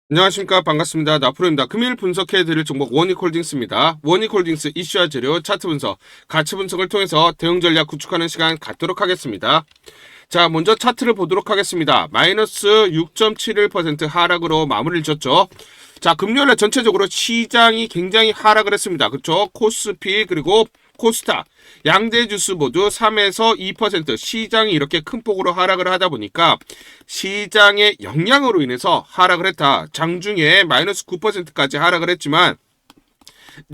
안녕하십니까. 반갑습니다. 나프로입니다. 금일 분석해드릴 종목 원익홀딩스입니다. 원익홀딩스 이슈와 재료, 차트 분석, 가치 분석을 통해서 대응 전략 구축하는 시간 갖도록 하겠습니다. 자, 먼저 차트를 보도록 하겠습니다. 마이너스 6.71% 하락으로 마무리를 졌죠. 자, 금요일에 전체적으로 시장이 굉장히 하락을 했습니다. 그렇죠? 코스피 그리고 코스닥 양대 지수 모두 3에서 2% 시장이 이렇게 큰 폭으로 하락을 하다 보니까 시장의 영향으로 인해서 하락을 했다. 장중에 마이너스 9%까지 하락을 했지만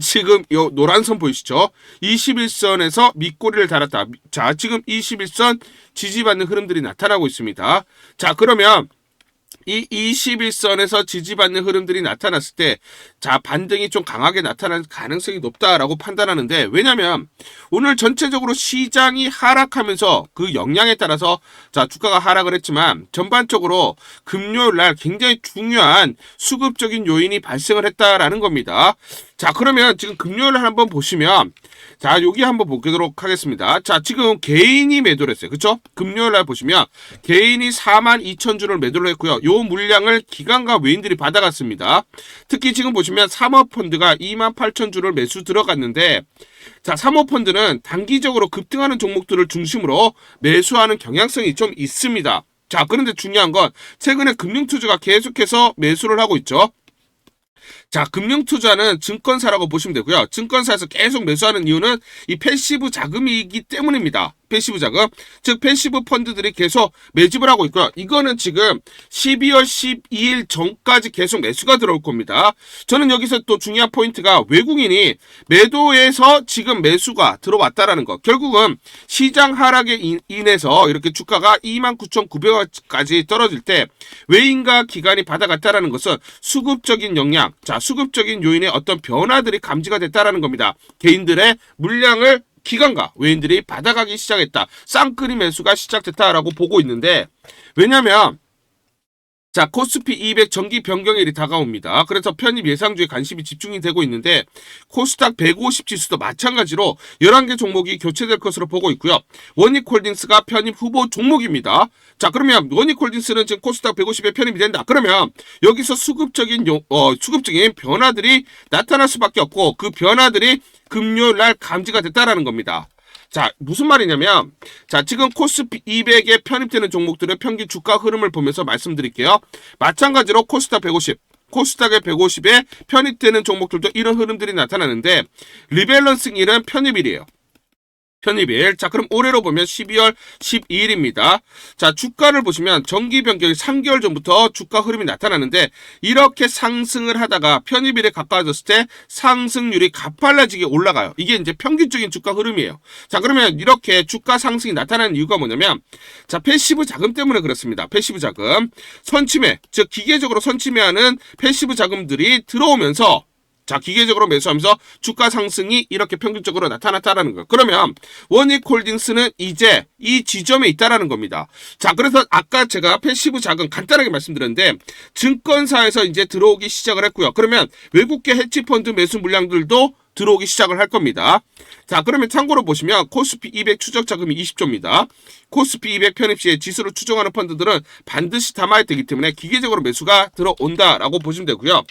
지금 요 노란 선 보이시죠? 21선에서 밑꼬리를 달았다. 자, 지금 21선 지지받는 흐름들이 나타나고 있습니다. 자, 그러면 이 21선에서 지지받는 흐름들이 나타났을 때, 자, 반등이 좀 강하게 나타날 가능성이 높다라고 판단하는데, 왜냐면, 오늘 전체적으로 시장이 하락하면서 그 영향에 따라서, 자, 주가가 하락을 했지만, 전반적으로 금요일 날 굉장히 중요한 수급적인 요인이 발생을 했다라는 겁니다. 자, 그러면 지금 금요일 날 한번 보시면, 자, 여기 한번 보도록 하겠습니다. 자, 지금 개인이 매도를 했어요. 그쵸? 금요일 날 보시면, 개인이 42,000주를 매도를 했고요. 요 물량을 기관과 외인들이 받아갔습니다. 특히 지금 보시면 사모펀드가 28,000주를 매수 들어갔는데, 자, 사모펀드는 단기적으로 급등하는 종목들을 중심으로 매수하는 경향성이 좀 있습니다. 자, 그런데 중요한 건 최근에 금융투자가 계속해서 매수를 하고 있죠. 자, 금융투자는 증권사라고 보시면 되고요. 증권사에서 계속 매수하는 이유는 이 패시브 자금이기 때문입니다. 패시브 자금, 즉 패시브 펀드들이 계속 매집을 하고 있고요. 이거는 지금 12월 12일 전까지 계속 매수가 들어올 겁니다. 저는 여기서 또 중요한 포인트가 외국인이 매도에서 지금 매수가 들어왔다라는 거. 결국은 시장 하락에 인해서 이렇게 주가가 29,900원까지 떨어질 때 외인과 기관이 받아갔다라는 것은 수급적인 영향, 자, 수급적인 요인의 어떤 변화들이 감지가 됐다라는 겁니다. 개인들의 물량을 기관과 외인들이 받아가기 시작했다. 쌍끌이 매수가 시작됐다라고 보고 있는데, 왜냐면 자, 코스피 200 정기 변경일이 다가옵니다. 그래서 편입 예상주에 관심이 집중이 되고 있는데, 코스닥 150 지수도 마찬가지로 11개 종목이 교체될 것으로 보고 있고요. 원익홀딩스가 편입 후보 종목입니다. 자, 그러면 원익홀딩스는 지금 코스닥 150에 편입이 된다. 그러면 여기서 수급적인 변화들이 나타날 수밖에 없고, 그 변화들이 금요일 날 감지가 됐다라는 겁니다. 자, 무슨 말이냐면, 자, 지금 코스피 200에 편입되는 종목들의 평균 주가 흐름을 보면서 말씀드릴게요. 마찬가지로 코스닥 150, 코스닥의 150에 편입되는 종목들도 이런 흐름들이 나타나는데, 리밸런싱일은 편입일이에요. 편입일. 자, 그럼 올해로 보면 12월 12일입니다. 자, 주가를 보시면 정기 변경이 3개월 전부터 주가 흐름이 나타나는데, 이렇게 상승을 하다가 편입일에 가까워졌을 때 상승률이 가팔라지게 올라가요. 이게 이제 평균적인 주가 흐름이에요. 자, 그러면 이렇게 주가 상승이 나타나는 이유가 뭐냐면, 자, 패시브 자금 때문에 그렇습니다. 패시브 자금. 선침해, 즉 기계적으로 선침해하는 패시브 자금들이 들어오면서, 자, 기계적으로 매수하면서 주가 상승이 이렇게 평균적으로 나타났다라는 거예요. 그러면 원익홀딩스는 이제 이 지점에 있다라는 겁니다. 자, 그래서 아까 제가 패시브 자금 간단하게 말씀드렸는데, 증권사에서 이제 들어오기 시작을 했고요. 그러면 외국계 헤지펀드 매수 물량들도 들어오기 시작을 할 겁니다. 자, 그러면 참고로 보시면 코스피 200 추적 자금이 20조입니다. 코스피 200 편입 시에 지수를 추정하는 펀드들은 반드시 담아야 되기 때문에 기계적으로 매수가 들어온다라고 보시면 되고요.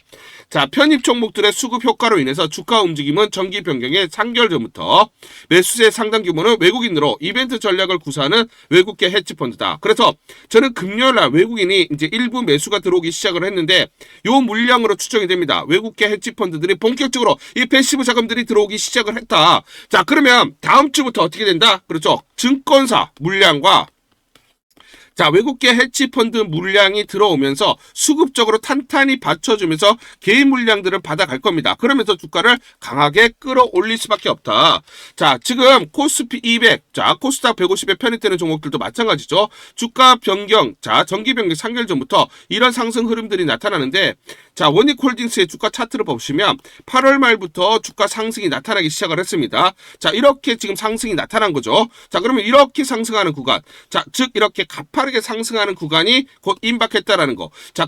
자, 편입 종목들의 수급 효과로 인해서 주가 움직임은 정기 변경의 3개월 전부터, 매수세 상당 규모는 외국인으로 이벤트 전략을 구사하는 외국계 헤지펀드다. 그래서 저는 금요일날 외국인이 이제 일부 매수가 들어오기 시작을 했는데, 요 물량으로 추정이 됩니다. 외국계 헤지펀드들이 본격적으로 이 패시브 자금들이 들어오기 시작을 했다. 자, 그러면 다음 주부터 어떻게 된다? 그렇죠. 증권사 물량과, 자, 외국계 헤지펀드 물량이 들어오면서 수급적으로 탄탄히 받쳐주면서 개인 물량들을 받아갈 겁니다. 그러면서 주가를 강하게 끌어올릴 수밖에 없다. 자, 지금 코스피 200, 자, 코스닥 150에 편입되는 종목들도 마찬가지죠. 주가 변경, 자, 정기 변경 3개월 전부터 이런 상승 흐름들이 나타나는데, 자, 원익홀딩스의 주가 차트를 보시면 8월 말부터 주가 상승이 나타나기 시작을 했습니다. 자, 이렇게 지금 상승이 나타난 거죠. 자, 그러면 이렇게 상승하는 구간, 자, 즉 이렇게 가파르게 상승하는 구간이 곧 임박했다라는 거. 자,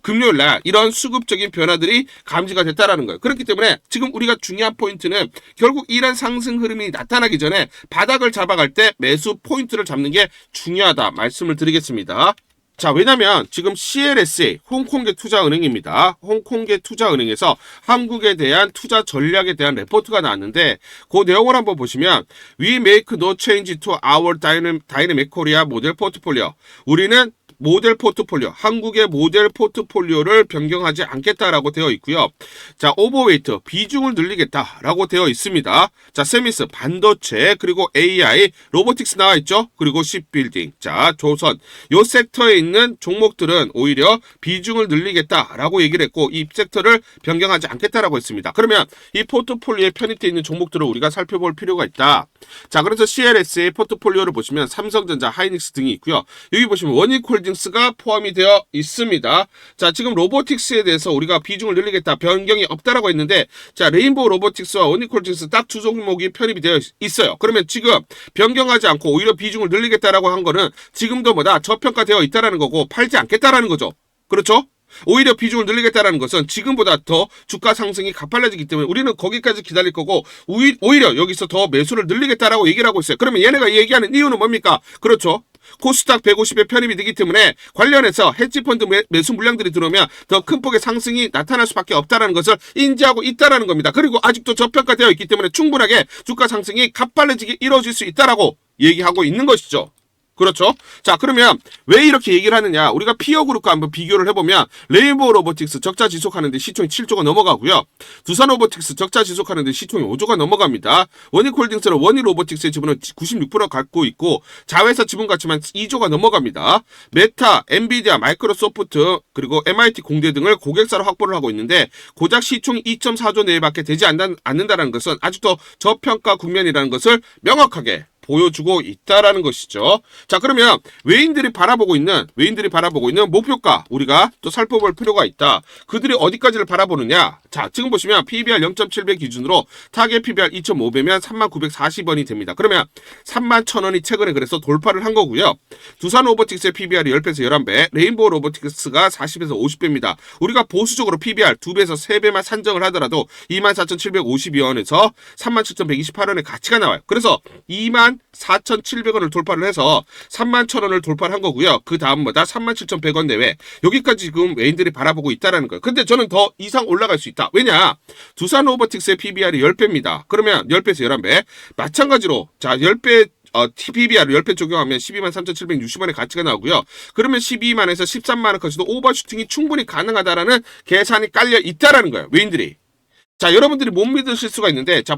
금요일 날 이런 수급적인 변화들이 감지가 됐다라는 거예요. 그렇기 때문에 지금 우리가 중요한 포인트는 결국 이런 상승 흐름이 나타나기 전에 바닥을 잡아갈 때 매수 포인트를 잡는 게 중요하다 말씀을 드리겠습니다. 자, 왜냐면 지금 CLSA, 홍콩계 투자은행입니다. 홍콩계 투자은행에서 한국에 대한 투자 전략에 대한 레포트가 나왔는데 그 내용을 한번 보시면 We make no change to our dynamic Korea model portfolio. 우리는 모델 포트폴리오, 한국의 모델 포트폴리오를 변경하지 않겠다라고 되어 있고요. 자, 오버웨이트, 비중을 늘리겠다라고 되어 있습니다. 자, 세미스, 반도체, 그리고 AI, 로보틱스 나와 있죠? 그리고 십빌딩, 자, 조선. 요 섹터에 있는 종목들은 오히려 비중을 늘리겠다라고 얘기를 했고 이 섹터를 변경하지 않겠다라고 했습니다. 그러면 이 포트폴리오에 편입되어 있는 종목들을 우리가 살펴볼 필요가 있다. 자, 그래서 CLS의 포트폴리오를 보시면 삼성전자, 하이닉스 등이 있고요. 여기 보시면 원익홀딩스가 포함이 되어 있습니다. 자, 지금 로보틱스에 대해서 우리가 비중을 늘리겠다, 변경이 없다라고 했는데, 자, 레인보우 로보틱스와 원익홀딩스 딱 두 종목이 편입이 되어 있어요. 그러면 지금 변경하지 않고 오히려 비중을 늘리겠다라고 한 거는 지금도 뭐다? 저평가되어 있다라는 거고 팔지 않겠다라는 거죠. 그렇죠? 오히려 비중을 늘리겠다는 것은 지금보다 더 주가 상승이 가팔라지기 때문에 우리는 거기까지 기다릴 거고 오히려 여기서 더 매수를 늘리겠다라고 얘기를 하고 있어요. 그러면 얘네가 얘기하는 이유는 뭡니까? 그렇죠. 코스닥 150에 편입이 되기 때문에 관련해서 헤지펀드 매수 물량들이 들어오면 더 큰 폭의 상승이 나타날 수밖에 없다는 것을 인지하고 있다는 겁니다. 그리고 아직도 저평가되어 있기 때문에 충분하게 주가 상승이 가팔라지게 이루어질 수 있다라고 얘기하고 있는 것이죠. 그렇죠? 자, 그러면 왜 이렇게 얘기를 하느냐? 우리가 피어그룹과 한번 비교를 해보면 레인보우 로보틱스 적자 지속하는데 시총이 7조가 넘어가고요. 두산 로보틱스 적자 지속하는데 시총이 5조가 넘어갑니다. 원익홀딩스는 원익로보틱스의 지분은 96% 갖고 있고 자회사 지분 가치만 2조가 넘어갑니다. 메타, 엔비디아, 마이크로소프트 그리고 MIT 공대 등을 고객사로 확보를 하고 있는데 고작 시총이 2.4조 내외밖에 되지 않는다는 것은 아직도 저평가 국면이라는 것을 명확하게 보여주고 있다라는 것이죠. 자, 그러면 외인들이 바라보고 있는 목표가 우리가 또 살펴볼 필요가 있다. 그들이 어디까지를 바라보느냐? 자, 지금 보시면 PBR 0.7배 기준으로 타겟 PBR 2.5배면 39,40원이 됩니다. 그러면 31,000원이 최근에 그래서 돌파를 한 거고요. 두산 로보틱스의 PBR이 10배에서 11배, 레인보우 로보틱스가 40에서 50배입니다. 우리가 보수적으로 PBR 2배에서 3배만 산정을 하더라도 24,752원에서 37,128원의 가치가 나와요. 그래서 24,700원을 돌파를 해서 31,000원을 돌파를 한 거고요. 그 다음보다 37,100원 내외. 여기까지 지금 외인들이 바라보고 있다는 거예요. 근데 저는 더 이상 올라갈 수 있다. 왜냐? 두산 로보틱스의 PBR이 10배입니다. 그러면 10배에서 11배. 마찬가지로 자 10배 PBR을 10배 적용하면 123,760원의 가치가 나오고요. 그러면 12만에서 13만원까지도 오버슈팅이 충분히 가능하다라는 계산이 깔려 있다라는 거예요. 외인들이. 자, 여러분들이 못 믿으실 수가 있는데, 자,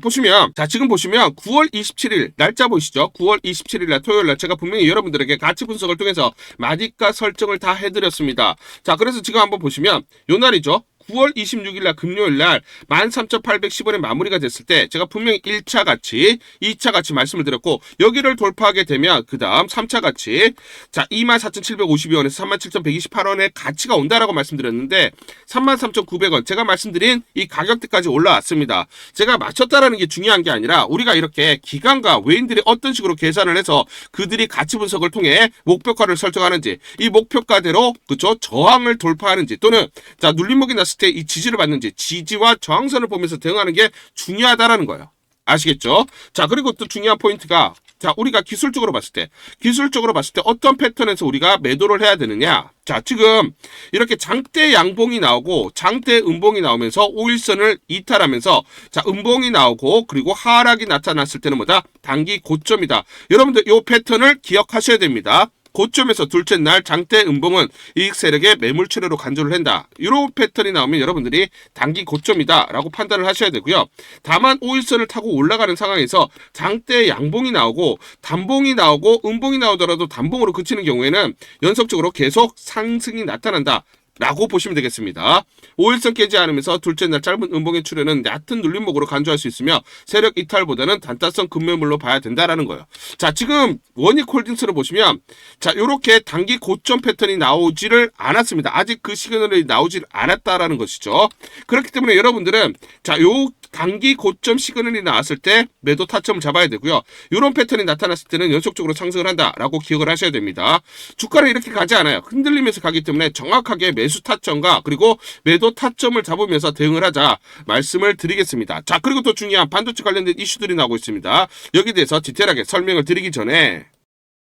지금 보시면 9월 27일, 날짜 보이시죠? 9월 27일 날 토요일 날 제가 분명히 여러분들에게 가치 분석을 통해서 마디가 설정을 다 해드렸습니다. 자, 그래서 지금 한번 보시면, 요 날이죠? 9월 26일 날 금요일 날 13,810원에 마무리가 됐을 때 제가 분명히 1차 가치, 2차 가치 말씀을 드렸고 여기를 돌파하게 되면 그 다음 3차 가치 자 24,752원에서 37,128원의 가치가 온다라고 말씀드렸는데 33,900원 제가 말씀드린 이 가격대까지 올라왔습니다. 제가 맞췄다라는 게 중요한 게 아니라 우리가 이렇게 기관과 외인들이 어떤 식으로 계산을 해서 그들이 가치 분석을 통해 목표가를 설정하는지 이 목표가대로 그쵸 저항을 돌파하는지 또는 자 눌림목이 났을 때 이 지지를 받는지 지지와 저항선을 보면서 대응하는 게 중요하다라는 거예요. 아시겠죠? 자, 그리고 또 중요한 포인트가 자, 우리가 기술적으로 봤을 때 어떤 패턴에서 우리가 매도를 해야 되느냐? 자, 지금 이렇게 장대 양봉이 나오고 장대 음봉이 나오면서 5일선을 이탈하면서 자, 음봉이 나오고 그리고 하락이 나타났을 때는 뭐다? 단기 고점이다. 여러분들 이 패턴을 기억하셔야 됩니다. 고점에서 둘째 날 장대 음봉은 이익 세력의 매물 출회로 간주를 한다. 이런 패턴이 나오면 여러분들이 단기 고점이다 라고 판단을 하셔야 되고요. 다만 5일선을 타고 올라가는 상황에서 장대 양봉이 나오고 단봉이 나오고 음봉이 나오더라도 단봉으로 그치는 경우에는 연속적으로 계속 상승이 나타난다 라고 보시면 되겠습니다. 5일선 깨지 않으면서 둘째 날 짧은 음봉의 출현은 얕은 눌림목으로 간주할 수 있으며 세력 이탈보다는 단타성 급매물로 봐야 된다라는 거예요. 자, 지금 원익홀딩스를 보시면 자, 요렇게 단기 고점 패턴이 나오지를 않았습니다. 아직 그 시그널이 나오질 않았다라는 것이죠. 그렇기 때문에 여러분들은 자, 요 단기 고점 시그널이 나왔을 때 매도 타점을 잡아야 되고요. 이런 패턴이 나타났을 때는 연속적으로 상승을 한다라고 기억을 하셔야 됩니다. 주가는 이렇게 가지 않아요. 흔들리면서 가기 때문에 정확하게 매수 타점과 그리고 매도 타점을 잡으면서 대응을 하자 말씀을 드리겠습니다. 자, 그리고 또 중요한 반도체 관련된 이슈들이 나오고 있습니다. 여기에 대해서 디테일하게 설명을 드리기 전에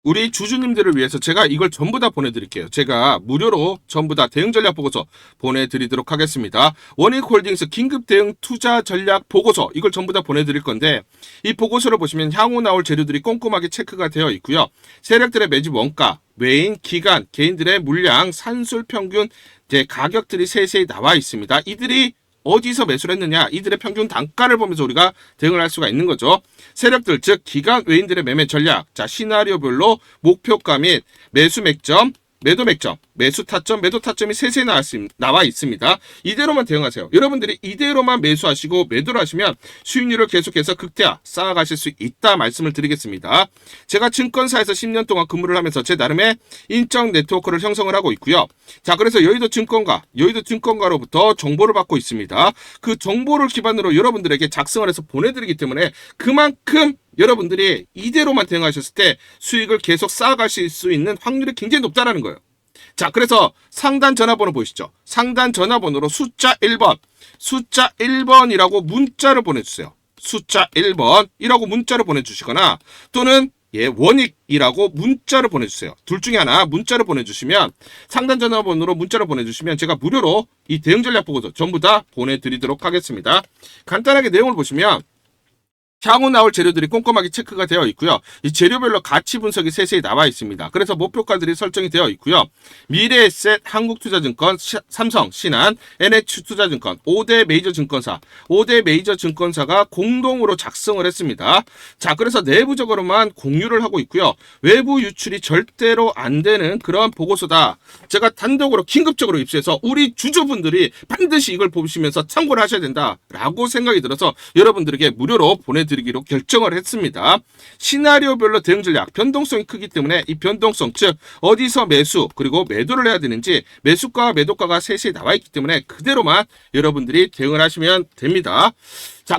우리 주주님들을 위해서 제가 이걸 전부 다 보내드릴게요. 제가 무료로 전부 다 대응 전략 보고서 보내드리도록 하겠습니다. 원익홀딩스 긴급 대응 투자 전략 보고서 이걸 전부 다 보내드릴 건데 이 보고서를 보시면 향후 나올 재료들이 꼼꼼하게 체크가 되어 있고요. 세력들의 매집 원가, 외인, 기간, 개인들의 물량, 산술 평균 가격들이 세세히 나와 있습니다. 이들이 어디서 매수를 했느냐, 이들의 평균 단가를 보면서 우리가 대응을 할 수가 있는 거죠. 세력들, 즉 기관 외인들의 매매 전략, 시나리오별로 목표가 및 매수 맥점, 매도 맥점, 매수 타점, 매도 타점이 세세히 나와 있습니다. 이대로만 대응하세요. 여러분들이 이대로만 매수하시고 매도를 하시면 수익률을 계속해서 극대화 쌓아가실 수 있다 말씀을 드리겠습니다. 제가 증권사에서 10년 동안 근무를 하면서 제 나름의 인적 네트워크를 형성을 하고 있고요. 그래서 여의도 증권가로부터 정보를 받고 있습니다. 그 정보를 기반으로 여러분들에게 작성을 해서 보내드리기 때문에 그만큼 여러분들이 이대로만 대응하셨을 때 수익을 계속 쌓아가실 수 있는 확률이 굉장히 높다는 거예요. 그래서 상단 전화번호 보이시죠? 상단 전화번호로 숫자 1번이라고 문자를 보내주세요. 숫자 1번이라고 문자를 보내주시거나 또는 원익이라고 문자를 보내주세요. 둘 중에 하나 문자를 보내주시면 상단 전화번호로 문자를 보내주시면 제가 무료로 이 대응 전략 보고서 전부 다 보내드리도록 하겠습니다. 간단하게 내용을 보시면 향후 나올 재료들이 꼼꼼하게 체크가 되어 있고요. 이 재료별로 가치 분석이 세세히 나와 있습니다. 그래서 목표가들이 설정이 되어 있고요. 미래에셋, 한국투자증권, 삼성, 신한, NH투자증권, 5대 메이저 증권사가 공동으로 작성을 했습니다. 그래서 내부적으로만 공유를 하고 있고요. 외부 유출이 절대로 안 되는 그런 보고서다. 제가 단독으로 긴급적으로 입수해서 우리 주주분들이 반드시 이걸 보시면서 참고를 하셔야 된다라고 생각이 들어서 여러분들에게 무료로 보내드리기로 결정을 했습니다. 시나리오별로 대응 전략, 변동성이 크기 때문에 이 변동성, 즉 어디서 매수 그리고 매도를 해야 되는지 매수가와 매도가가 세세히 나와 있기 때문에 그대로만 여러분들이 대응을 하시면 됩니다.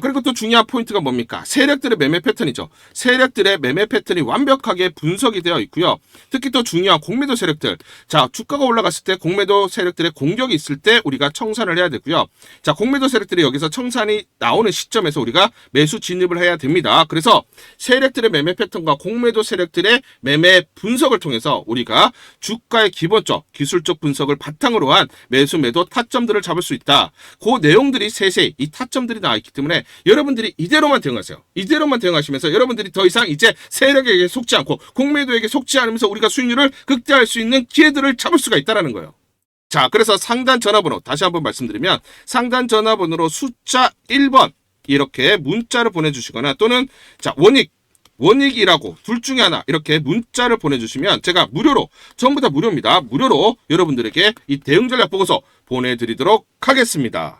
그리고 또 중요한 포인트가 뭡니까? 세력들의 매매 패턴이죠. 세력들의 매매 패턴이 완벽하게 분석이 되어 있고요. 특히 또 중요한 공매도 세력들. 주가가 올라갔을 때 공매도 세력들의 공격이 있을 때 우리가 청산을 해야 되고요. 공매도 세력들이 여기서 청산이 나오는 시점에서 우리가 매수 진입을 해야 됩니다. 그래서 세력들의 매매 패턴과 공매도 세력들의 매매 분석을 통해서 우리가 주가의 기본적, 기술적 분석을 바탕으로 한 매수, 매도 타점들을 잡을 수 있다. 그 내용들이 세세히 이 타점들이 나와 있기 때문에 여러분들이 이대로만 대응하세요. 이대로만 대응하시면서 여러분들이 더 이상 이제 세력에게 속지 않고 공매도에게 속지 않으면서 우리가 수익률을 극대화할 수 있는 기회들을 잡을 수가 있다는 거예요. 그래서 상단 전화번호 다시 한번 말씀드리면 상단 전화번호로 숫자 1번 이렇게 문자를 보내주시거나 또는 원익이라고 둘 중에 하나 이렇게 문자를 보내주시면 제가 무료로 전부 다 무료입니다. 무료로 여러분들에게 이 대응 전략 보고서 보내드리도록 하겠습니다.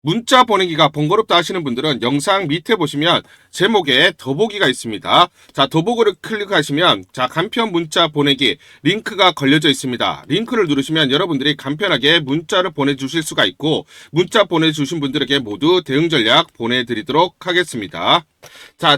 문자 보내기가 번거롭다 하시는 분들은 영상 밑에 보시면 제목에 더보기가 있습니다. 더보기를 클릭하시면 간편 문자 보내기 링크가 걸려져 있습니다. 링크를 누르시면 여러분들이 간편하게 문자를 보내주실 수가 있고 문자 보내주신 분들에게 모두 대응 전략 보내드리도록 하겠습니다.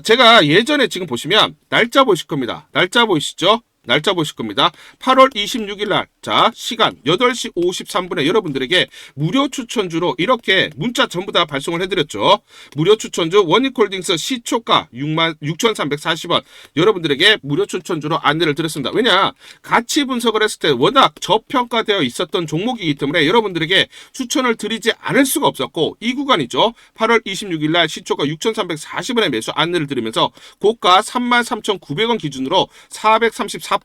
제가 예전에 지금 보시면 날짜 보실 겁니다. 날짜 보이시죠? 날짜 보실 겁니다. 8월 26일 날, 시간 8시 53분에 여러분들에게 무료 추천주로 이렇게 문자 전부 다 발송을 해드렸죠. 무료 추천주 원익홀딩스 시초가 66,340원 여러분들에게 무료 추천주로 안내를 드렸습니다. 왜냐? 가치 분석을 했을 때 워낙 저평가되어 있었던 종목이기 때문에 여러분들에게 추천을 드리지 않을 수가 없었고 이 구간이죠. 8월 26일 날 시초가 6,340원에 매수 안내를 드리면서 고가 33,900원 기준으로 434%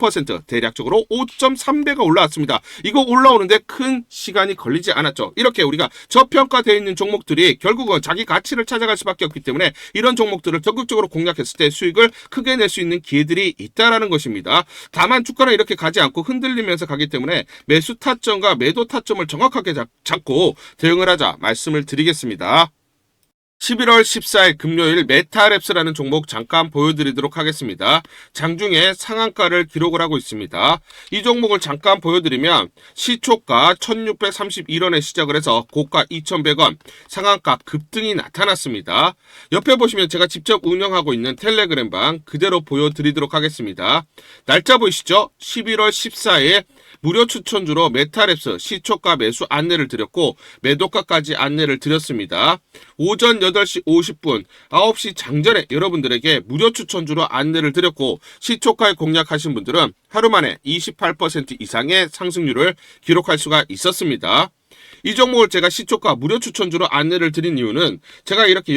대략적으로 5.3배가 올라왔습니다. 이거 올라오는데 큰 시간이 걸리지 않았죠. 이렇게 우리가 저평가되어 있는 종목들이 결국은 자기 가치를 찾아갈 수밖에 없기 때문에 이런 종목들을 적극적으로 공략했을 때 수익을 크게 낼 수 있는 기회들이 있다라는 것입니다. 다만 주가는 이렇게 가지 않고 흔들리면서 가기 때문에 매수 타점과 매도 타점을 정확하게 잡고 대응을 하자 말씀을 드리겠습니다. 11월 14일 금요일 메타랩스라는 종목 잠깐 보여드리도록 하겠습니다. 장중에 상한가를 기록을 하고 있습니다. 이 종목을 잠깐 보여드리면 시초가 1631원에 시작을 해서 고가 2100원 상한가 급등이 나타났습니다. 옆에 보시면 제가 직접 운영하고 있는 텔레그램방 그대로 보여드리도록 하겠습니다. 날짜 보이시죠? 11월 14일 무료 추천주로 메타랩스 시초가 매수 안내를 드렸고 매도가까지 안내를 드렸습니다. 오전 8시 50분 9시 장전에 여러분들에게 무료 추천주로 안내를 드렸고 시초가에 공략하신 분들은 하루 만에 28% 이상의 상승률을 기록할 수가 있었습니다. 이 종목을 제가 시초가 무료 추천주로 안내를 드린 이유는 제가 이렇게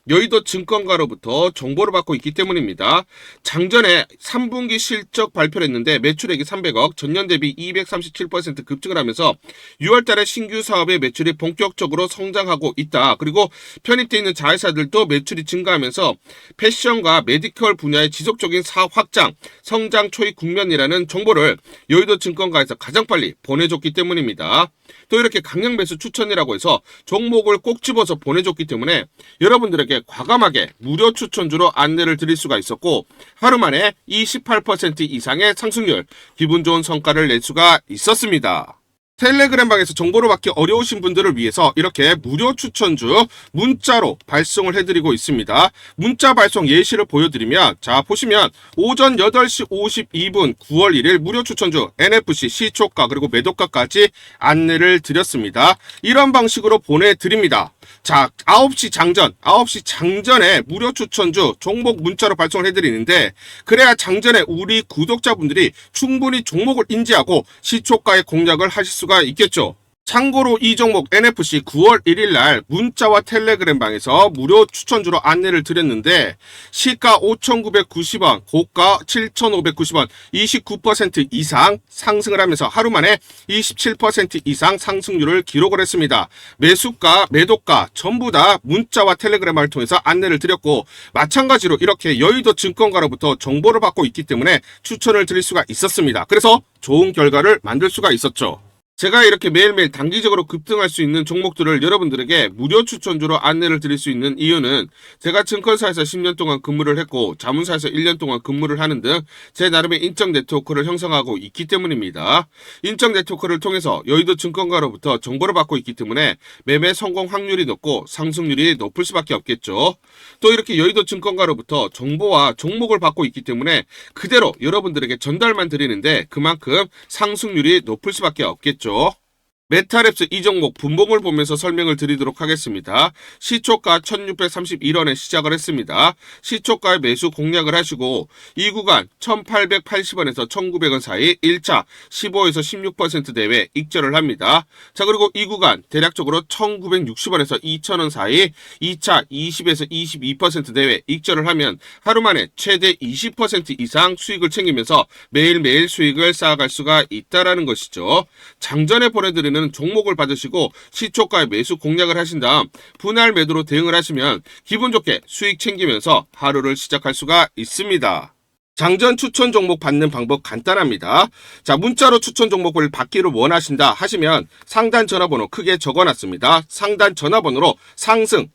여의도 증권가로부터 정보를 받고 있기 때문입니다. 장전에 3분기 실적 발표를 했는데 매출액이 300억, 전년 대비 237% 급증을 하면서 6월달에 신규 사업의 매출이 본격적으로 성장하고 있다. 그리고 편입되어 있는 자회사들도 매출이 증가하면서 패션과 메디컬 분야의 지속적인 사업 확장, 성장 초입 국면이라는 정보를 여의도 증권가에서 가장 빨리 보내줬기 때문입니다. 또 이렇게 강력 매수 추천이라고 해서 종목을 꼭 집어서 보내줬기 때문에 여러분들에게 과감하게 무료 추천주로 안내를 드릴 수가 있었고 하루 만에 28% 이상의 상승률, 기분 좋은 성과를 낼 수가 있었습니다. 텔레그램방에서 정보를 받기 어려우신 분들을 위해서 이렇게 무료 추천주 문자로 발송을 해드리고 있습니다. 문자 발송 예시를 보여드리면 자 보시면 오전 8시 52분 9월 1일 무료 추천주 NFC 시초가 그리고 매도가까지 안내를 드렸습니다. 이런 방식으로 보내드립니다. 자 9시 장전에 무료 추천주 종목 문자로 발송을 해드리는데 그래야 장전에 우리 구독자분들이 충분히 종목을 인지하고 시초가에 공략을 하실 수가 있겠죠. 참고로 이 종목 NFC 9월 1일 날 문자와 텔레그램 방에서 무료 추천주로 안내를 드렸는데 시가 5,990원, 고가 7,590원, 29% 이상 상승을 하면서 하루 만에 27% 이상 상승률을 기록을 했습니다. 매수가, 매도가 전부 다 문자와 텔레그램을 통해서 안내를 드렸고 마찬가지로 이렇게 여의도 증권가로부터 정보를 받고 있기 때문에 추천을 드릴 수가 있었습니다. 그래서 좋은 결과를 만들 수가 있었죠. 제가 이렇게 매일매일 단기적으로 급등할 수 있는 종목들을 여러분들에게 무료 추천주로 안내를 드릴 수 있는 이유는 제가 증권사에서 10년 동안 근무를 했고 자문사에서 1년 동안 근무를 하는 등 제 나름의 인적 네트워크를 형성하고 있기 때문입니다. 인적 네트워크를 통해서 여의도 증권가로부터 정보를 받고 있기 때문에 매매 성공 확률이 높고 상승률이 높을 수밖에 없겠죠. 또 이렇게 여의도 증권가로부터 정보와 종목을 받고 있기 때문에 그대로 여러분들에게 전달만 드리는데 그만큼 상승률이 높을 수밖에 없겠죠. 메타랩스 이 종목 분봉을 보면서 설명을 드리도록 하겠습니다. 시초가 1631원에 시작을 했습니다. 시초가에 매수 공략을 하시고 이 구간 1880원에서 1900원 사이 1차 15에서 16% 내외 익절을 합니다. 자 그리고 이 구간 대략적으로 1960원에서 2000원 사이 2차 20에서 22% 내외 익절을 하면 하루 만에 최대 20% 이상 수익을 챙기면서 매일매일 수익을 쌓아갈 수가 있다는 것이죠. 장전에 보내드리는 종목을 받으시고 시초가에 매수 공략을 하신 다음 분할 매도로 대응을 하시면 기분 좋게 수익 챙기면서 하루를 시작할 수가 있습니다. 장전 추천 종목 받는 방법 간단합니다. 자, 문자로 추천 종목을 받기를 원하신다 하시면 상단 전화번호 크게 적어놨습니다. 상단 전화번호로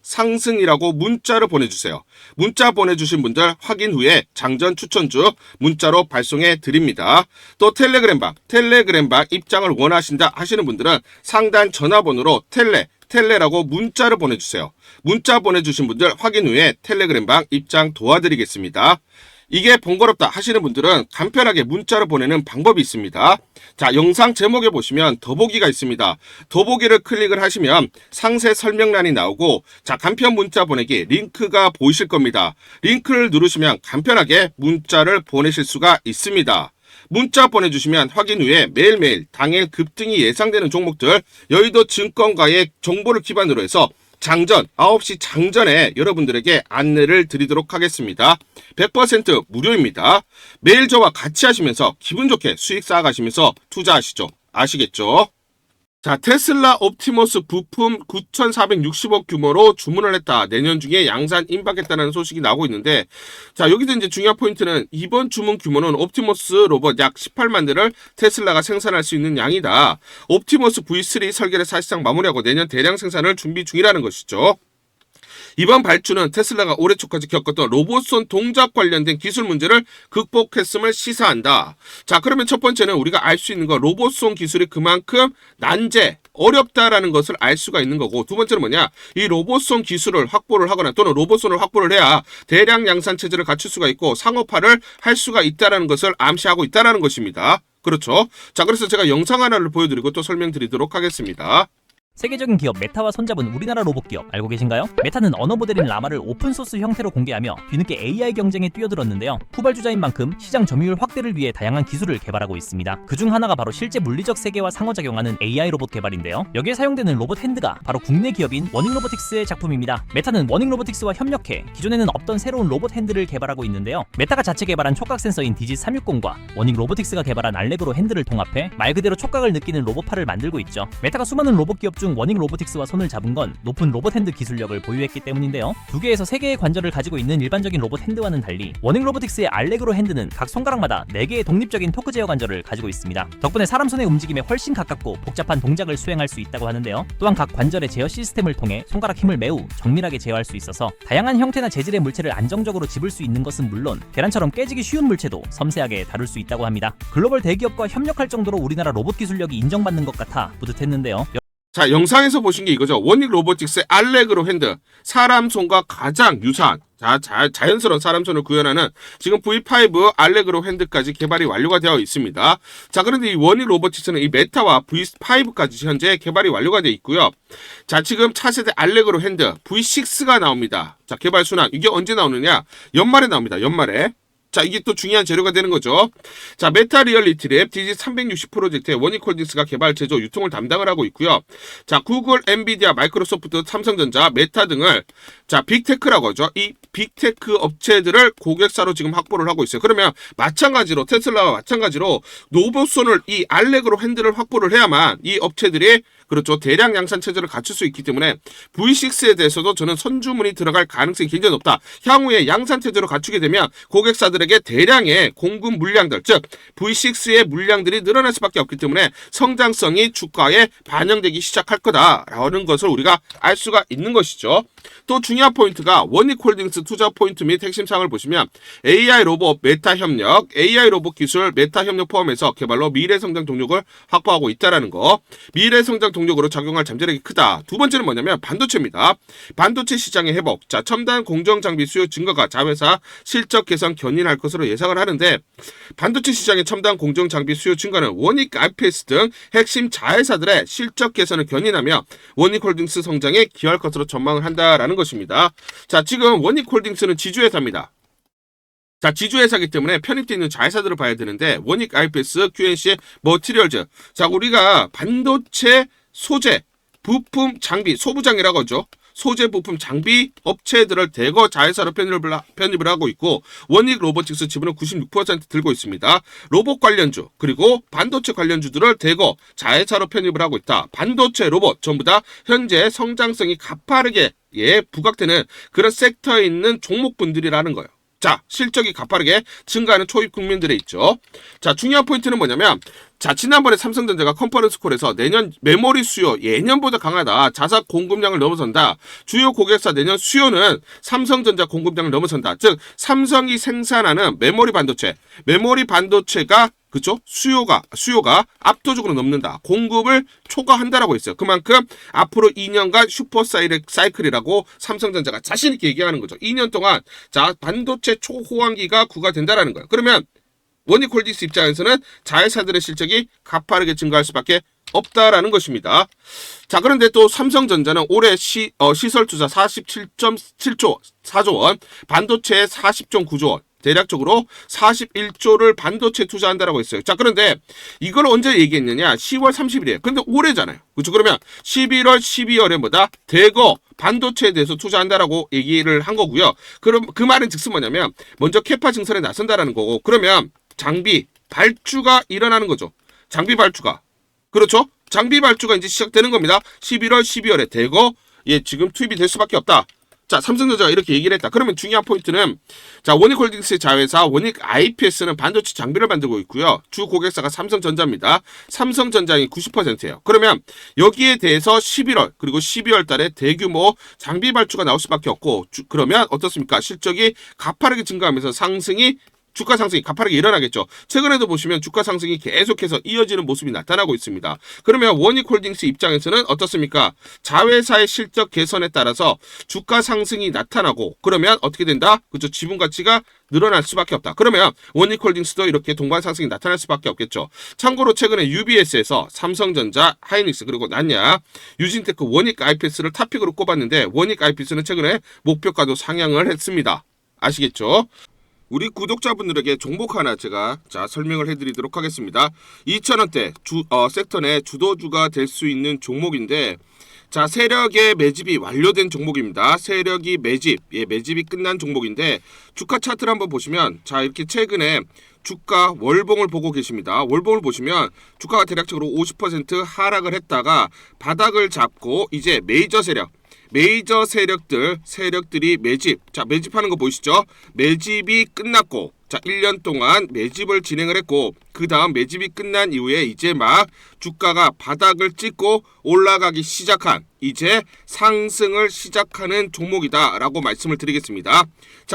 상승이라고 문자를 보내주세요. 문자 보내주신 분들 확인 후에 장전 추천주 문자로 발송해 드립니다. 또 텔레그램방 입장을 원하신다 하시는 분들은 상단 전화번호로 텔레라고 문자를 보내주세요. 문자 보내주신 분들 확인 후에 텔레그램방 입장 도와드리겠습니다. 이게 번거롭다 하시는 분들은 간편하게 문자로 보내는 방법이 있습니다. 자, 영상 제목에 보시면 더보기가 있습니다. 더보기를 클릭을 하시면 상세 설명란이 나오고 자, 간편 문자 보내기 링크가 보이실 겁니다. 링크를 누르시면 간편하게 문자를 보내실 수가 있습니다. 문자 보내주시면 확인 후에 매일매일 당일 급등이 예상되는 종목들 여의도 증권가의 정보를 기반으로 해서 장전 9시 장전에 여러분들에게 안내를 드리도록 하겠습니다. 100% 무료입니다. 매일 저와 같이 하시면서 기분 좋게 수익 쌓아가시면서 투자하시죠. 아시겠죠? 자, 테슬라 옵티머스 부품 9,460억 규모로 주문을 했다. 내년 중에 양산 임박했다는 소식이 나오고 있는데 자, 여기서 이제 중요한 포인트는 이번 주문 규모는 옵티머스 로봇 약 18만 대를 테슬라가 생산할 수 있는 양이다. 옵티머스 V3 설계를 사실상 마무리하고 내년 대량 생산을 준비 중이라는 것이죠. 이번 발주는 테슬라가 올해 초까지 겪었던 로봇손 동작 관련된 기술 문제를 극복했음을 시사한다. 자, 그러면 첫 번째는 우리가 알 수 있는 거 로봇손 기술이 그만큼 어렵다라는 것을 알 수가 있는 거고 두 번째는 뭐냐? 이 로봇손 기술을 확보를 하거나 또는 로봇손을 확보를 해야 대량 양산 체제를 갖출 수가 있고 상업화를 할 수가 있다는 것을 암시하고 있다는 것입니다. 그렇죠. 자, 그래서 제가 영상 하나를 보여드리고 또 설명드리도록 하겠습니다. 세계적인 기업 메타와 손잡은 우리나라 로봇 기업 알고 계신가요? 메타는 언어 모델인 라마를 오픈소스 형태로 공개하며 뒤늦게 AI 경쟁에 뛰어들었는데요. 후발주자인 만큼 시장 점유율 확대를 위해 다양한 기술을 개발하고 있습니다. 그중 하나가 바로 실제 물리적 세계와 상호작용하는 AI 로봇 개발인데요. 여기에 사용되는 로봇 핸드가 바로 국내 기업인 워닝로보틱스의 작품입니다. 메타는 워닝로보틱스와 협력해 기존에는 없던 새로운 로봇 핸드를 개발하고 있는데요. 메타가 자체 개발한 촉각 센서인 디지360과 워닝로보틱스가 개발한 알레그로 핸드를 통합해 말 그대로 촉각을 느끼는 로봇팔을 만들고 있죠. 메타가 수많은 로봇 기업 중 워닝 로보틱스와 손을 잡은 건 높은 로봇 핸드 기술력을 보유했기 때문인데요. 2개에서 3개의 관절을 가지고 있는 일반적인 로봇 핸드와는 달리 워닝 로보틱스의 알레그로 핸드는 각 손가락마다 4개의 독립적인 토크 제어 관절을 가지고 있습니다. 덕분에 사람 손의 움직임에 훨씬 가깝고 복잡한 동작을 수행할 수 있다고 하는데요. 또한 각 관절의 제어 시스템을 통해 손가락 힘을 매우 정밀하게 제어할 수 있어서 다양한 형태나 재질의 물체를 안정적으로 집을 수 있는 것은 물론 계란처럼 깨지기 쉬운 물체도 섬세하게 다룰 수 있다고 합니다. 글로벌 대기업과 협력할 정도로 우리나라 로봇 기술력이 인정받는 것 같아 뿌듯했는데요. 자, 영상에서 보신 게 이거죠. 워닉 로보틱스의 알레그로 핸드. 사람 손과 가장 유사한, 자연스러운 사람 손을 구현하는 지금 V5 알레그로 핸드까지 개발이 완료가 되어 있습니다. 자, 그런데 이 워닉 로보틱스는 이 메타와 V5까지 현재 개발이 완료가 되어 있고요. 자, 지금 차세대 알레그로 핸드 V6가 나옵니다. 자, 개발 순항. 이게 언제 나오느냐? 연말에 나옵니다. 연말에. 자, 이게 또 중요한 재료가 되는 거죠. 자, 메타 리얼리티 랩 DG360 프로젝트의 워닉홀딩스가 개발, 제조, 유통을 담당을 하고 있고요. 자, 구글, 엔비디아, 마이크로소프트, 삼성전자, 메타 등을 자, 빅테크라고 하죠. 이 빅테크 업체들을 고객사로 지금 확보를 하고 있어요. 그러면 마찬가지로 테슬라와 마찬가지로 로봇손을 이 알레그로 핸들을 확보를 해야만 이 업체들이 그렇죠. 대량 양산 체제를 갖출 수 있기 때문에 V6에 대해서도 저는 선주문이 들어갈 가능성이 굉장히 높다. 향후에 양산 체제로 갖추게 되면 고객사들에게 대량의 공급 물량들, 즉 V6의 물량들이 늘어날 수밖에 없기 때문에 성장성이 주가에 반영되기 시작할 거다라는 것을 우리가 알 수가 있는 것이죠. 또 중요한 포인트가 워닉홀딩스 투자 포인트 및 핵심 사항을 보시면 AI 로봇 메타 협력, AI 로봇 기술 메타 협력 포함해서 개발로 미래 성장 동력을 확보하고 있다라는 거. 미래 성장 동력으로 작용할 잠재력이 크다. 두 번째는 뭐냐면 반도체입니다. 반도체 시장의 회복. 자, 첨단 공정 장비 수요 증가가 자회사 실적 개선 견인할 것으로 예상을 하는데 반도체 시장의 첨단 공정 장비 수요 증가는 워닉 IPS 등 핵심 자회사들의 실적 개선을 견인하며 워닉홀딩스 성장에 기여할 것으로 전망을 한다라는 것입니다. 자, 지금 워닉홀딩스는 지주회사입니다. 자, 지주회사이기 때문에 편입되어 있는 자회사들을 봐야 되는데 워닉 IPS, QNC, 머티리얼즈. 자, 우리가 반도체 소재, 부품, 장비, 소부장이라고 하죠. 소재, 부품, 장비 업체들을 대거 자회사로 편입을 하고 있고 워닉 로보틱스 지분은 96% 들고 있습니다. 로봇 관련주 그리고 반도체 관련주들을 대거 자회사로 편입을 하고 있다. 반도체, 로봇 전부 다 현재 성장성이 가파르게 부각되는 그런 섹터에 있는 종목분들이라는 거예요. 자, 실적이 가파르게 증가하는 초입 국민들에 있죠. 자, 중요한 포인트는 뭐냐면 자, 지난번에 삼성전자가 컨퍼런스 콜에서 내년 메모리 수요 예년보다 강하다. 자사 공급량을 넘어선다. 주요 고객사 내년 수요는 삼성전자 공급량을 넘어선다. 즉 삼성이 생산하는 메모리 반도체가 그쵸? 수요가 압도적으로 넘는다. 공급을 초과한다라고 했어요. 그만큼 앞으로 2년간 슈퍼 사이클이라고 삼성전자가 자신 있게 얘기하는 거죠. 2년 동안 자, 반도체 초호황기가 구가된다라는 거예요. 그러면 워닉홀딩스 입장에서는 자회사들의 실적이 가파르게 증가할 수밖에 없다라는 것입니다. 자, 그런데 또 삼성전자는 올해 시설 투자 47.4조 원, 반도체에 40.9조 원, 대략적으로 41조를 반도체 투자한다라고 했어요. 자, 그런데 이걸 언제 얘기했느냐? 10월 30일이에요. 근데 올해잖아요. 그렇죠? 그러면 11월, 12월에 뭐다? 대거 반도체에 대해서 투자한다라고 얘기를 한 거고요. 그럼 그 말은 즉슨 뭐냐면 먼저 캐파 증설에 나선다라는 거고, 그러면 장비 발주가 일어나는 거죠. 장비 발주가. 그렇죠? 장비 발주가 이제 시작되는 겁니다. 11월, 12월에 대거 지금 투입이 될 수밖에 없다. 자, 삼성전자가 이렇게 얘기를 했다. 그러면 중요한 포인트는 자, 워닉홀딩스의 자회사 워닉 IPS는 반도체 장비를 만들고 있고요. 주 고객사가 삼성전자입니다. 삼성전자의 90%예요. 그러면 여기에 대해서 11월 그리고 12월 달에 대규모 장비 발주가 나올 수밖에 없고 그러면 어떻습니까? 실적이 가파르게 증가하면서 상승이 주가 상승이 가파르게 일어나겠죠. 최근에도 보시면 주가 상승이 계속해서 이어지는 모습이 나타나고 있습니다. 그러면 원익홀딩스 입장에서는 어떻습니까? 자회사의 실적 개선에 따라서 주가 상승이 나타나고 그러면 어떻게 된다? 그렇죠. 지분 가치가 늘어날 수밖에 없다. 그러면 원익홀딩스도 이렇게 동반 상승이 나타날 수밖에 없겠죠. 참고로 최근에 UBS에서 삼성전자, 하이닉스 그리고 난야, 유진테크, 원익 IPS를 탑픽으로 꼽았는데 원익 IPS는 최근에 목표가도 상향을 했습니다. 아시겠죠? 우리 구독자분들에게 종목 하나 제가 설명을 해드리도록 하겠습니다. 2,000원대 섹터 내 주도주가 될 수 있는 종목인데 세력의 매집이 완료된 종목입니다. 세력이 매집이 끝난 종목인데 주가 차트를 한번 보시면 이렇게 최근에 주가 월봉을 보고 계십니다. 월봉을 보시면 주가가 대략적으로 50% 하락을 했다가 바닥을 잡고 이제 메이저 세력들이 매집하는 거 보이시죠? 매집이 끝났고 1년 동안 매집을 진행을 했고 그 다음 매집이 끝난 이후에 이제 막 주가가 바닥을 찍고 올라가기 시작한 이제 상승을 시작하는 종목이다 라고 말씀을 드리겠습니다.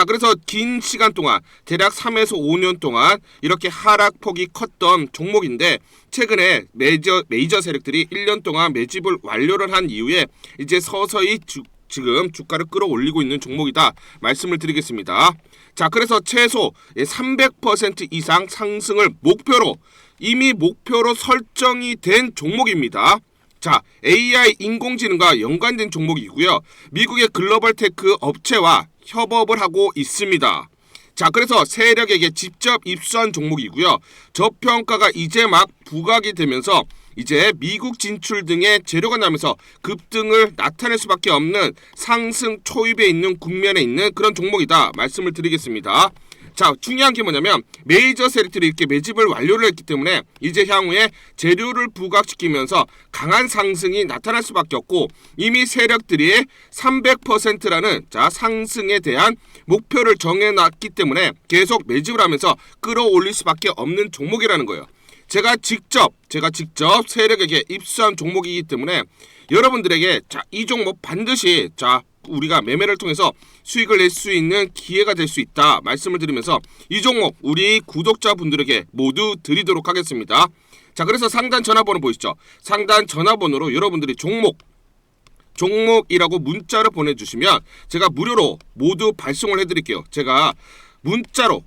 그래서 긴 시간 동안 대략 3에서 5년 동안 이렇게 하락폭이 컸던 종목인데 최근에 메이저 세력들이 1년 동안 매집을 완료를 한 이후에 이제 서서히 지금 주가를 끌어올리고 있는 종목이다 말씀을 드리겠습니다. 그래서 최소 300% 이상 상승을 이미 목표로 설정이 된 종목입니다. AI 인공지능과 연관된 종목이고요. 미국의 글로벌 테크 업체와 협업을 하고 있습니다. 그래서 세력에게 직접 입수한 종목이고요. 저평가가 이제 막 부각이 되면서 이제 미국 진출 등의 재료가 나면서 급등을 나타낼 수밖에 없는 상승 초입에 있는 국면에 있는 그런 종목이다 말씀을 드리겠습니다. 중요한 게 뭐냐면 메이저 세력들이 이렇게 매집을 완료를 했기 때문에 이제 향후에 재료를 부각시키면서 강한 상승이 나타날 수밖에 없고 이미 세력들이 300%라는 상승에 대한 목표를 정해놨기 때문에 계속 매집을 하면서 끌어올릴 수밖에 없는 종목이라는 거예요. 제가 직접 세력에게 입수한 종목이기 때문에 여러분들에게 이 종목 반드시 우리가 매매를 통해서 수익을 낼 수 있는 기회가 될 수 있다 말씀을 드리면서 이 종목 우리 구독자분들에게 모두 드리도록 하겠습니다. 그래서 상단 전화번호 보이시죠? 상단 전화번호로 여러분들이 종목이라고 문자를 보내주시면 제가 무료로 모두 발송을 해드릴게요. 제가 문자로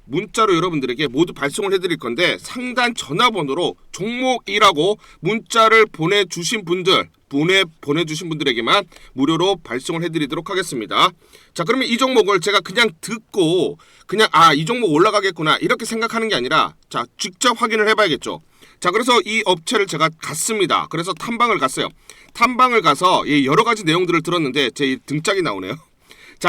여러분들에게 모두 발송을 해드릴 건데 상단 전화번호로 종목이라고 문자를 보내주신 분들에게만 무료로 발송을 해드리도록 하겠습니다. 그러면 이 종목을 제가 그냥 듣고 이 종목 올라가겠구나 이렇게 생각하는 게 아니라 직접 확인을 해봐야겠죠. 그래서 이 업체를 제가 갔습니다. 그래서 탐방을 갔어요. 탐방을 가서 여러 가지 내용들을 들었는데 제 등짝이 나오네요.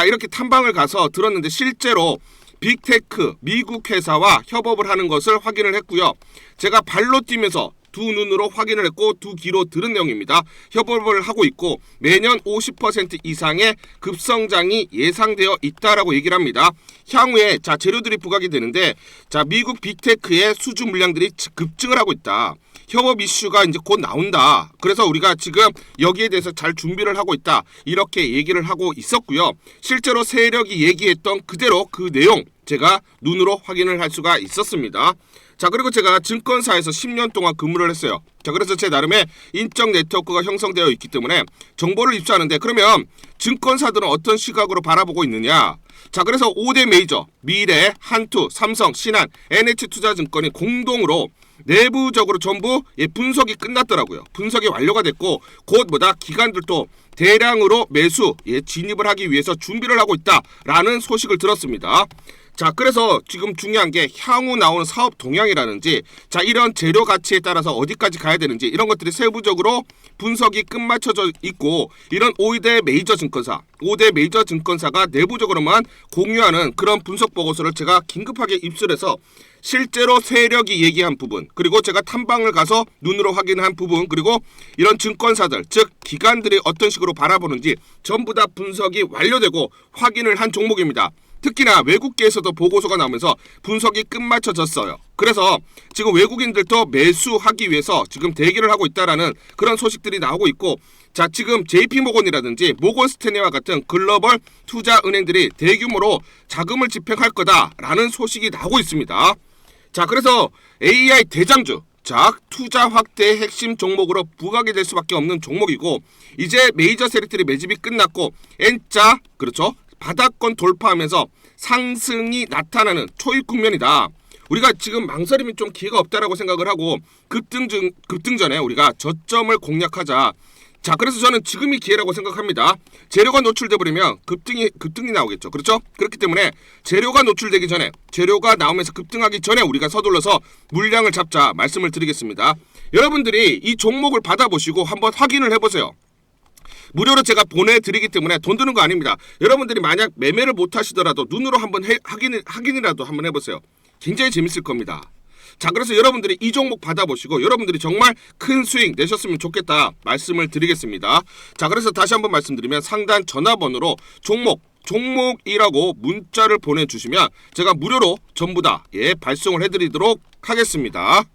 이렇게 탐방을 가서 들었는데 실제로 빅테크 미국 회사와 협업을 하는 것을 확인을 했고요. 제가 발로 뛰면서 두 눈으로 확인을 했고 두 귀로 들은 내용입니다. 협업을 하고 있고 매년 50% 이상의 급성장이 예상되어 있다라고 얘기를 합니다. 향후에 재료들이 부각이 되는데 미국 빅테크의 수주 물량들이 급증을 하고 있다. 협업 이슈가 이제 곧 나온다. 그래서 우리가 지금 여기에 대해서 잘 준비를 하고 있다. 이렇게 얘기를 하고 있었고요. 실제로 세력이 얘기했던 그대로 그 내용 제가 눈으로 확인을 할 수가 있었습니다. 그리고 제가 증권사에서 10년 동안 근무를 했어요. 그래서 제 나름의 인적 네트워크가 형성되어 있기 때문에 정보를 입수하는데 그러면 증권사들은 어떤 시각으로 바라보고 있느냐? 그래서 5대 메이저 미래, 한투, 삼성, 신한, NH투자증권이 공동으로 내부적으로 전부 분석이 끝났더라고요. 분석이 완료가 됐고 곧 기관들도 대량으로 매수 진입을 하기 위해서 준비를 하고 있다라는 소식을 들었습니다. 그래서 지금 중요한 게 향후 나오는 사업 동향이라든지 이런 재료 가치에 따라서 어디까지 가야 되는지 이런 것들이 세부적으로 분석이 끝마쳐져 있고 이런 5대 메이저 증권사가 내부적으로만 공유하는 그런 분석 보고서를 제가 긴급하게 입수해서 실제로 세력이 얘기한 부분 그리고 제가 탐방을 가서 눈으로 확인한 부분 그리고 이런 증권사들 즉 기관들이 어떤 식으로 바라보는지 전부 다 분석이 완료되고 확인을 한 종목입니다. 특히나 외국계에서도 보고서가 나오면서 분석이 끝마쳐졌어요. 그래서 지금 외국인들도 매수하기 위해서 지금 대기를 하고 있다라는 그런 소식들이 나오고 있고, 자, 지금 JP모건이라든지 모건스탠리와 같은 글로벌 투자 은행들이 대규모로 자금을 집행할 거다라는 소식이 나오고 있습니다. 자, 그래서 AI 대장주, 자, 투자 확대의 핵심 종목으로 부각이 될 수밖에 없는 종목이고, 이제 메이저 세력들이 매집이 끝났고 N자, 그렇죠, 바닥권 돌파하면서 상승이 나타나는 초입 국면이다. 우리가 지금 망설임이 좀 기회가 없다라고 생각을 하고 급등 전에 우리가 저점을 공략하자. 자, 그래서 저는 지금이 기회라고 생각합니다. 재료가 노출돼 버리면 급등이 나오겠죠. 그렇죠? 그렇기 때문에 재료가 노출되기 전에, 재료가 나오면서 급등하기 전에 우리가 서둘러서 물량을 잡자 말씀을 드리겠습니다. 여러분들이 이 종목을 받아보시고 한번 확인을 해보세요. 무료로 제가 보내드리기 때문에 돈 드는 거 아닙니다. 여러분들이 만약 매매를 못 하시더라도 눈으로 한번 확인이라도 한번 해보세요. 굉장히 재밌을 겁니다. 자, 그래서 여러분들이 이 종목 받아보시고 여러분들이 정말 큰 수익 내셨으면 좋겠다 말씀을 드리겠습니다. 자, 그래서 다시 한번 말씀드리면 상단 전화번호로 종목이라고 문자를 보내주시면 제가 무료로 전부 다 발송을 해드리도록 하겠습니다.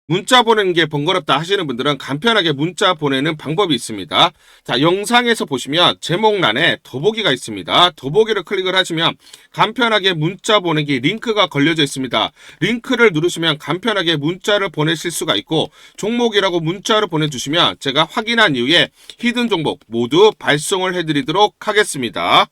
문자 보내는 게 번거롭다 하시는 분들은 간편하게 문자 보내는 방법이 있습니다. 자, 영상에서 보시면 제목란에 더보기가 있습니다. 더보기를 클릭을 하시면 간편하게 문자 보내기 링크가 걸려져 있습니다. 링크를 누르시면 간편하게 문자를 보내실 수가 있고, 종목이라고 문자를 보내주시면 제가 확인한 이후에 히든 종목 모두 발송을 해드리도록 하겠습니다.